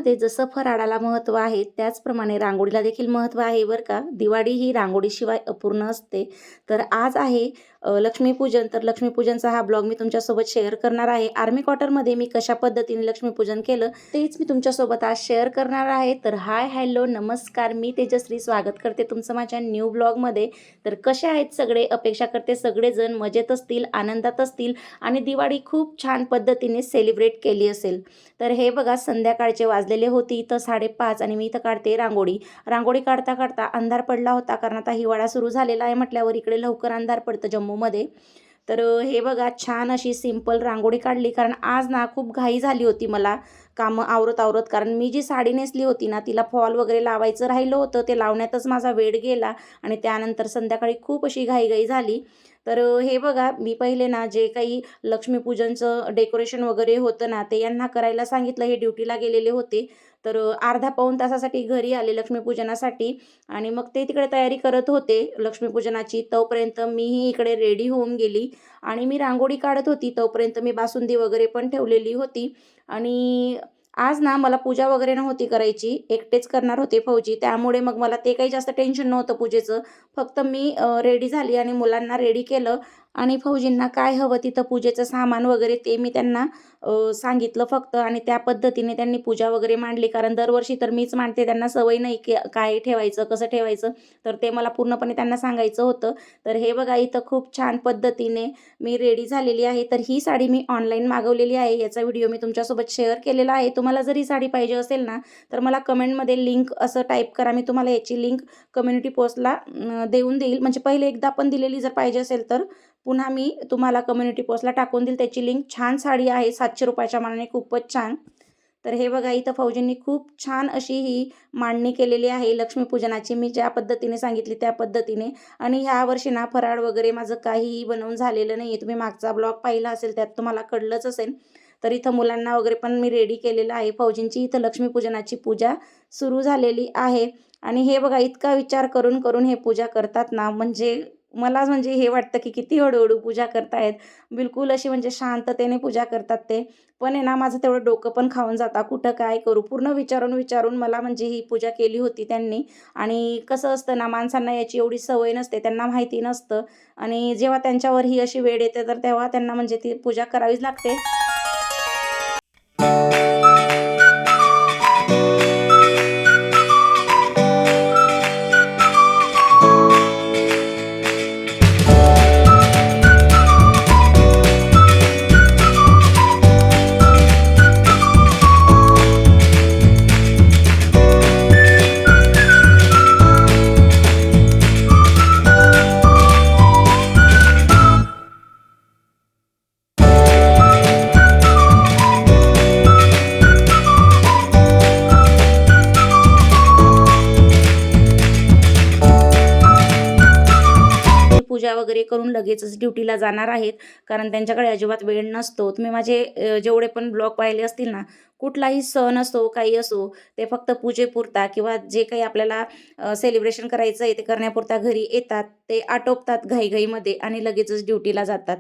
दिवाळीमध्ये जसं फराळाला महत्त्व आहे त्याचप्रमाणे रांगोळीला देखील महत्त्व आहे बरं का. दिवाळी ही रांगोळीशिवाय अपूर्ण असते. तर आज आहे लक्ष्मीपूजन. तर लक्ष्मीपूजनचा हा ब्लॉग मी तुमच्यासोबत शेअर करणार आहे. आर्मी क्वार्टरमध्ये मी कशा पद्धतीने लक्ष्मीपूजन केलं तेच मी तुमच्यासोबत आज शेअर करणार आहे. तर हाय हॅलो नमस्कार, मी तेजश्री स्वागत करते तुमचं माझ्या न्यू ब्लॉगमध्ये. तर कसे आहेत सगळे? अपेक्षा करते सगळेजण मजेत असतील, आनंदात असतील आणि दिवाळी खूप छान पद्धतीने सेलिब्रेट केली असेल. तर हे बघा, संध्याकाळचे वाजलेले होते इथं 5:30 आणि मी इथं काढते रांगोळी. रांगोळी काढता काढता अंधार पडला होता, कारण आता हिवाळा सुरू झालेला आहे म्हटल्यावर इकडे लवकर अंधार पडतं जम्मूमध्ये. तर हे बघा, छान अशी सिंपल रांगोळी काढली, कारण आज ना खूप घाई झाली होती मला कामं आवरत आवरत. कारण मी जी साडी नेसली होती ना तिला फॉल वगैरे लावायचं राहिलं होतं, ते लावण्यातच माझा वेळ गेला आणि त्यानंतर संध्याकाळी खूप अशी घाईघाई झाली. तर हे बघा, मी पहिले ना जे काही लक्ष्मीपूजनचं डेकोरेशन वगैरे होतं ना ते यांना करायला सांगितलं. हे ड्युटीला गेलेले होते. तर अर्धा पाऊण तासासाठी घरी आले लक्ष्मीपूजनासाठी आणि मग ते तिकडे तयारी करत होते लक्ष्मीपूजनाची. तोपर्यंत मीही इकडे रेडी होऊन गेली आणि मी रांगोळी काढत होती. तोपर्यंत मी बासुंदी वगैरे पण ठेवलेली होती आणि आज ना मला पूजा वगैरे नव्हती करायची, एकटेच करणार होते फौजी. त्यामुळे मग मला ते काही जास्त टेन्शन नव्हतं पूजेचं. फक्त मी रेडी झाली आणि मुलांना रेडी केलं आणि फौजींना काय हवं तिथं पूजेचं सामान वगैरे ते मी त्यांना सांगितलं फक्त आणि त्या पद्धतीने त्यांनी पूजा वगैरे मांडली. कारण दरवर्षी तर मीच मांडते, त्यांना सवय नाही की काय ठेवायचं, कसं ठेवायचं, तर ते मला पूर्णपणे त्यांना सांगायचं होतं. तर हे बघा, इथं खूप छान पद्धतीने मी रेडी झालेली आहे. तर ही साडी मी ऑनलाईन मागवलेली आहे, याचा व्हिडिओ मी तुमच्यासोबत शेअर केलेला आहे. तुम्हाला जर ही साडी पाहिजे असेल ना तर मला कमेंटमध्ये लिंक असं टाईप करा, मी तुम्हाला याची लिंक कम्युनिटी पोस्टला देऊन देईल. म्हणजे पहिले एकदा पण दिलेली, जर पाहिजे असेल तर पुन्हा मी तुम्हाला कम्युनिटी पोस्टला टाकून देईल त्याची लिंक. छान साडी आहे, 700 रुपयाच्या मानाने खूपच छान. तर हे बघा, इथं फौजींनी खूप छान अशी ही मांडणी केलेली आहे लक्ष्मीपूजनाची, मी ज्या पद्धतीने सांगितली त्या पद्धतीने. आणि ह्या वर्षी ना फराळ वगैरे माझं काहीही बनवून झालेलं नाही आहे. तुम्ही मागचा ब्लॉग पाहिला असेल त्यात तुम्हाला कळलंच असेल. तर इथं मुलांना वगैरे पण मी रेडी केलेलं आहे. फौजींची इथं लक्ष्मीपूजनाची पूजा सुरू झालेली आहे आणि हे बघा, इतका विचार करून करून हे पूजा करतात ना, म्हणजे मला म्हणजे हे वाटतं की किती हळूहळू पूजा करतायत. बिलकुल अशी म्हणजे शांततेने पूजा करतात ते. पण आहे ना, माझं तेवढं डोकं पण खाऊन जातं, कुठं काय करू? पूर्ण विचारून विचारून मला म्हणजे ही पूजा केली होती त्यांनी. आणि कसं असतं ना, माणसांना याची एवढी सवय नसते, त्यांना माहिती नसतं आणि जेव्हा त्यांच्यावर ही अशी वेळ येते तर तेव्हा त्यांना म्हणजे ती पूजा करावीच लागते. पूजा वगैरे करून लगेचच ड्युटीला जाणार आहेत, कारण त्यांच्याकडे अजिबात वेळ नसतो. तुम्ही माझे जेवढे पण ब्लॉग पाहिले असतील ना, कुठलाही सण असो काही असो, ते फक्त पूजेपुरता किंवा जे काही आपल्याला सेलिब्रेशन करायचं आहे ते करण्यापुरता घरी येतात, ते आटोपतात घाईघाईमध्ये आणि लगेचच ड्युटीला जातात.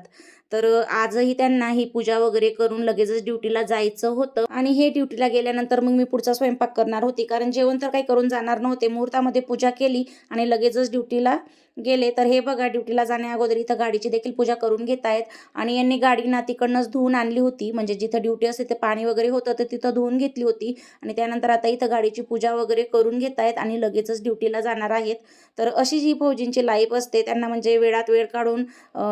तर आजही त्यांना ही पूजा वगैरे करून लगेचच ड्युटीला जायचं होतं आणि हे ड्युटीला गेल्यानंतर मग मी पुढचा स्वयंपाक करणार होती, कारण जेवण तर काही करून जाणार नव्हते. मुहूर्तामध्ये पूजा केली आणि लगेचच ड्युटीला गेले. तर हे बघा, ड्युटीला जाण्या अगोदर इथं गाडीची देखील पूजा करून घेत आहेत आणि यांनी गाडी ना तिकडनंच धुवून आणली होती. म्हणजे जिथं ड्युटी असते ते पाणी वगैरे होतं तर तिथं धुवून घेतली होती आणि त्यानंतर आता इथं गाडीची पूजा वगैरे करून घेत आहेत आणि लगेचच ड्युटीला जाणार आहेत. तर अशी जी फौजींची लाईफ असते, त्यांना म्हणजे वेळात वेळ काढून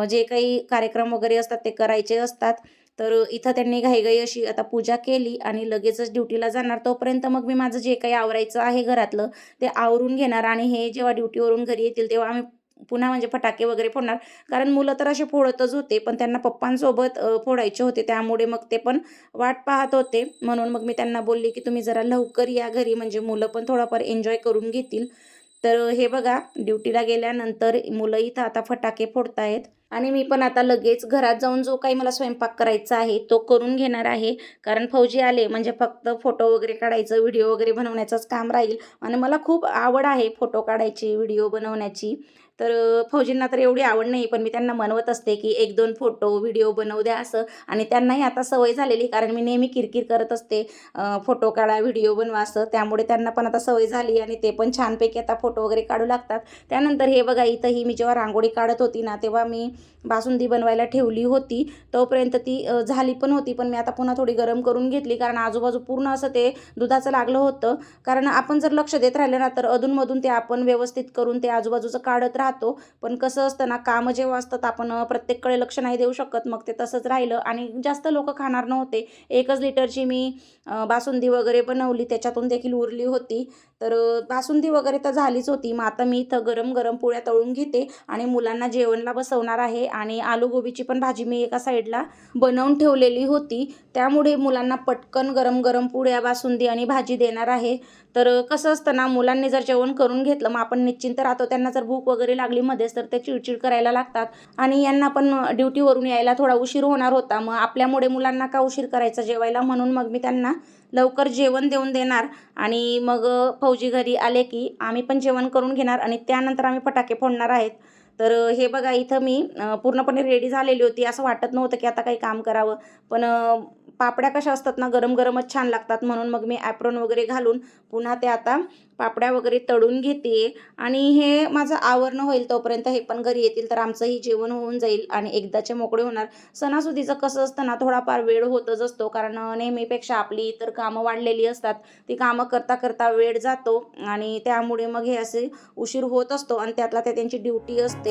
जे काही कार्यक्रम वगैरे असतात ते करायचे असतात. तर इथं त्यांनी घाईघाई अशी आता पूजा केली आणि लगेचच ड्युटीला जाणार. तोपर्यंत मग मी माझं जे काही आवरायचं आहे घरातलं ते आवरून घेणार आणि हे जेव्हा ड्युटीवरून घरी येतील तेव्हा आम्ही पुन्हा म्हणजे फटाके वगैरे फोडणार. कारण मुलं तर असे फोडतच होते, पण त्यांना पप्पांसोबत फोडायचे होते, त्यामुळे मग ते पण वाट पाहत होते. म्हणून मग मी त्यांना बोलली की तुम्ही जरा लवकर या घरी, म्हणजे मुलं पण थोडाफार एन्जॉय करून घेतील. तर हे बघा, ड्युटीला गेल्यानंतर मुलं इथं आता फटाके फोडतायत आणि मी पण आता लगेच घरात जाऊन जो काही मला स्वयंपाक करायचा आहे तो करून घेणार आहे. कारण फौजी आले म्हणजे फक्त फोटो वगैरे काढायचं, व्हिडिओ वगैरे बनवण्याचंच काम राहील आणि मला खूप आवड आहे फोटो काढायची, व्हिडिओ बनवण्याची. तर फौजींना तर एवढी आवड नाही, पण मी त्यांना म्हणवत असते की 1-2 फोटो, व्हिडिओ बनवू द्या असं. आणि त्यांनाही आता सवय झालेली, कारण मी नेहमी किरकिर करत असते, फोटो काढा, व्हिडिओ बनवा असं. त्यामुळे त्यांना पण आता सवय झाली आणि ते पण छानपैकी आता फोटो वगैरे काढू लागतात. त्यानंतर हे बघा, इथंही मी जेव्हा रांगोळी काढत होती ना, तेव्हा मी बासुंदी बनवायला ठेवली होती. तोपर्यंत ती झाली पण होती, पण मी आता पुन्हा थोडी गरम करून घेतली, कारण आजूबाजू पूर्ण असं ते दुधाचं लागलं होतं. कारण आपण जर लक्ष देत राहिलं ना, तर अधूनमधून ते आपण व्यवस्थित करून ते आजूबाजूचं काढत राहतो. पण कसं असतं ना, कामं जेव्हा असतात आपण प्रत्येककडे लक्ष नाही देऊ शकत, मग ते तसंच राहिलं आणि जास्त लोकं खाणार नव्हते. 1च लिटरची मी बासुंदी वगैरे बनवली, त्याच्यातून देखील उरली होती. तर बासुंदी वगैरे तर झालीच होती. मग आता मी इथं गरम-गरम पोळ्या तळून घेते आणि मुलांना जेवणला बसवणार आहे. आणि आलू गोबीची पण भाजी मी एका साईडला बनवून ठेवलेली होती. त्यामुळे मुलांना पटकन गरम-गरम पोळ्या, बासुंदी आणि भाजी देणार आहे. तर कसं असतं ना, मुलांनी जर जेवण करून घेतलं, मग आपण निश्चिंत राहतो. त्यांना जर भूक वगैरे लागली मध्येच, तर ते चिडचिड करायला लागतात आणि यांना पण ड्युटीवरून यायला थोडा उशीर होणार होता. मग आपल्यामुळे मुलांना का उशीर करायचा जेवायला, म्हणून मग मी त्यांना लवकर जेवण देऊन देणार. आणि मग फौजी घरी आले की आम्ही पण जेवण करून घेणार आणि त्यानंतर आम्ही फटाके फोडणार आहेत. तर हे बघा, इथं मी पूर्णपणे रेडी झालेली होती. असं वाटत नव्हतं की आता काही काम करावं. पण पापड्या कशा असतात ना, गरम-गरमच छान लागतात, म्हणून मग मी ॲप्रॉन वगैरे घालून पुन्हा ते आता पापड्या वगैरे तळून घेते. आणि हे माझं आवरणं होईल तोपर्यंत हे पण घरी येतील, तर आमचंही जेवण होऊन जाईल आणि एकदाचे मोकळे होणार. सणासुदीचं कसं असतं ना, थोडाफार वेळ होतच असतो, कारण नेहमीपेक्षा आपली इतर कामं वाढलेली असतात. ती कामं करता करता वेळ जातो आणि त्यामुळे मग हे असे उशीर होत असतो आणि त्यातला ते त्यांची ड्युटी असते.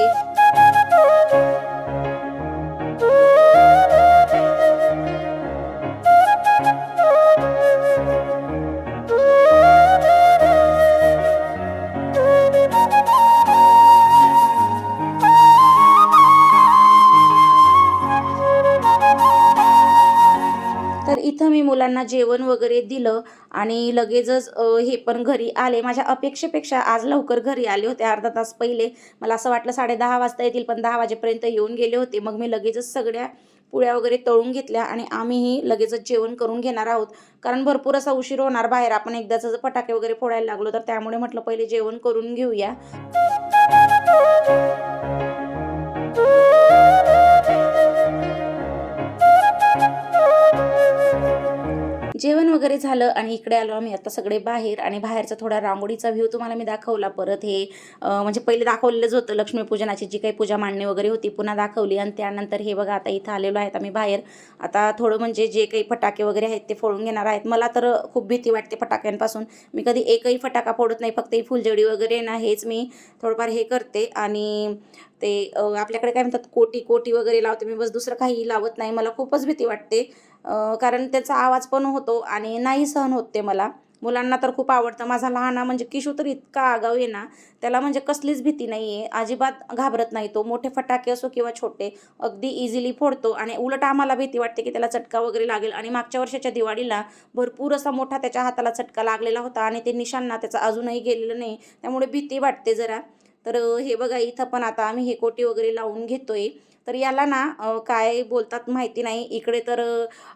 तर इथं मी मुलांना जेवण वगैरे दिलं आणि लगेचच हे पण घरी आले. माझ्या अपेक्षेपेक्षा आज लवकर घरी आले होते, अर्धा तास पहिले. मला असं वाटलं 10:30 वाजता येतील, पण 10 वाजेपर्यंत येऊन गेले होते. मग मी लगेचच सगळ्या पोळ्या वगैरे तळून घेतल्या आणि आम्हीही लगेचच जेवण करून घेणार आहोत. कारण भरपूर असा उशीर होणार बाहेर, आपण एकदाच जर फटाके वगैरे फोडायला लागलो तर. त्यामुळे म्हटलं पहिले जेवण करून घेऊया. जेवण वगैरे झालं आणि इकडे आलो आम्ही आता सगळे बाहेर. आणि बाहेरचा थोडा रांगोळीचा व्ह्यू तुम्हाला मी दाखवला. परत हे म्हणजे पहिले दाखवलेलंच होतं, लक्ष्मीपूजनाची जी काही पूजा मांडणी वगैरे होती पुन्हा दाखवली. आणि त्यानंतर हे बघा, आता इथं आलेलो आहेत आम्ही बाहेर. आता थोडं म्हणजे जे काही फटाके वगैरे आहेत ते फोडून घेणार आहेत. मला तर खूप भीती वाटते फटाक्यांपासून. मी कधी एकही फटाका फोडत नाही, फक्त ही फुलझडी वगैरे ना हेच मी थोडंफार हे करते. आणि ते आपल्याकडे काय म्हणतात, कोटी कोटी वगैरे लावते मी, बस दुसरं काही लावत नाही. मला खूपच भीती वाटते, कारण त्याचा आवाज पण होतो आणि नाही सहन होत ते मला. मुलांना तर खूप आवडतं. माझा लहाना म्हणजे किशू तर इतका आगाऊ आहे ना, त्याला म्हणजे कसलीच भीती नाही आहे, अजिबात घाबरत नाही तो. मोठे फटाके असो किंवा छोटे, अगदी इझिली फोडतो. आणि उलट आम्हाला भीती वाटते की त्याला चटका वगैरे लागेल. आणि मागच्या वर्षाच्या दिवाळीला भरपूर असा मोठा त्याच्या हाताला चटका लागलेला होता आणि ते निशाण ना त्याचं अजूनही गेलेलं नाही, त्यामुळे भीती वाटते जरा. तर हे बघा, इथं पण आता आम्ही हे कोटी वगैरे लावून घेतोय. तर याला ना काय बोलतात माहिती नाही, इकडे तर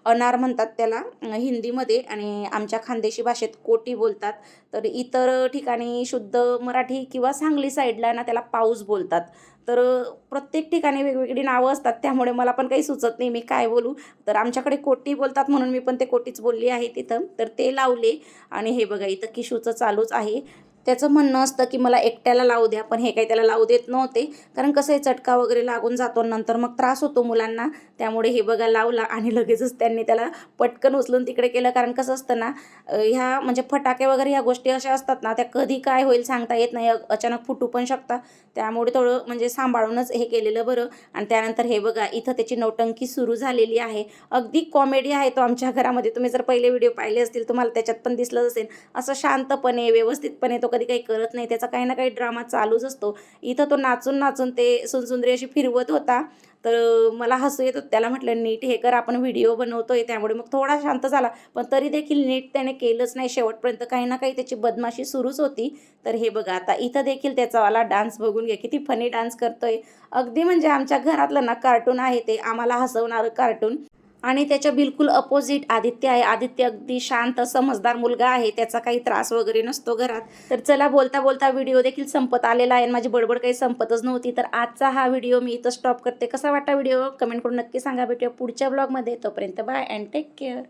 अनार म्हणतात त्याला हिंदीमध्ये, आणि आमच्या खानदेशी भाषेत कोटी बोलतात. तर इतर ठिकाणी शुद्ध मराठी किंवा सांगली साईडला ना त्याला पाऊस बोलतात. तर प्रत्येक ठिकाणी वेगवेगळी नावं असतात, त्यामुळे मला पण काही सुचत नाही मी काय बोलू. तर आमच्याकडे कोटी बोलतात म्हणून मी पण ते कोटीच बोलली आहे तिथं. तर ते लावले. आणि हे बघा, इथं किशूचं चालूच आहे. त्याचं म्हणणं असतं की मला एकट्याला लावू द्या, पण हे काही त्याला लावू देत नव्हते, कारण कसं आहे, चटका वगैरे लागून जातो, नंतर मग त्रास होतो मुलांना. त्यामुळे हे बघा लावला आणि लगेचच त्यांनी त्याला पटकन उचलून तिकडे केलं. कारण कसं असतं ना, ह्या म्हणजे फटाके वगैरे ह्या गोष्टी अशा असतात ना, त्या कधी काय होईल सांगता येत नाही, अचानक फुटू पण शकतात. त्यामुळे थोडं म्हणजे सांभाळूनच हे केलेलं बरं. आणि त्यानंतर हे बघा, इथं त्याची नौटंकी सुरू झालेली आहे. अगदी कॉमेडी आहे तो आमच्या घरामध्ये. तुम्ही जर पहिले व्हिडिओ पाहिले असतील, तुम्हाला त्याच्यात पण दिसलं असेल. असं शांतपणे व्यवस्थितपणे तो कधी काही करत नाही, त्याचा काही ना काही ड्रामा चालूच असतो. इथं तो नाचून नाचून ते सुनसुंदरी अशी फिरवत होता. तर मला हसू येत होतं. त्याला म्हटलं, नीट हे कर, आपण व्हिडिओ बनवतोय. त्यामुळे मग थोडा शांत झाला, पण तरी देखील नीट त्याने केलंच नाही. शेवटपर्यंत काही ना काही त्याची बदमाशी सुरूच होती. तर हे बघा, आता इथं देखील त्याचावाला डान्स बघून घ्या, किती फनी डान्स करतोय. अगदी म्हणजे आमच्या घरातलं ना कार्टून आहे ते, आम्हाला हसवणारं कार्टून. आणि त्याच्या बिलकुल अपोजिट आदित्य आहे. आदित्य अगदी शांत समजदार मुलगा आहे. त्याचा काही त्रास वगैरे नसतो घरात. तर चला बोलता बोलता व्हिडिओ देखील संपत आलेला आहे आणि माझी बडबड काही संपतच नव्हती. तर आजचा हा व्हिडिओ मी इथं स्टॉप करते. कसा वाटला व्हिडिओ कमेंट करून नक्की सांगा. भेटूया पुढच्या ब्लॉगमध्ये. तोपर्यंत बाय अँड टेक केअर.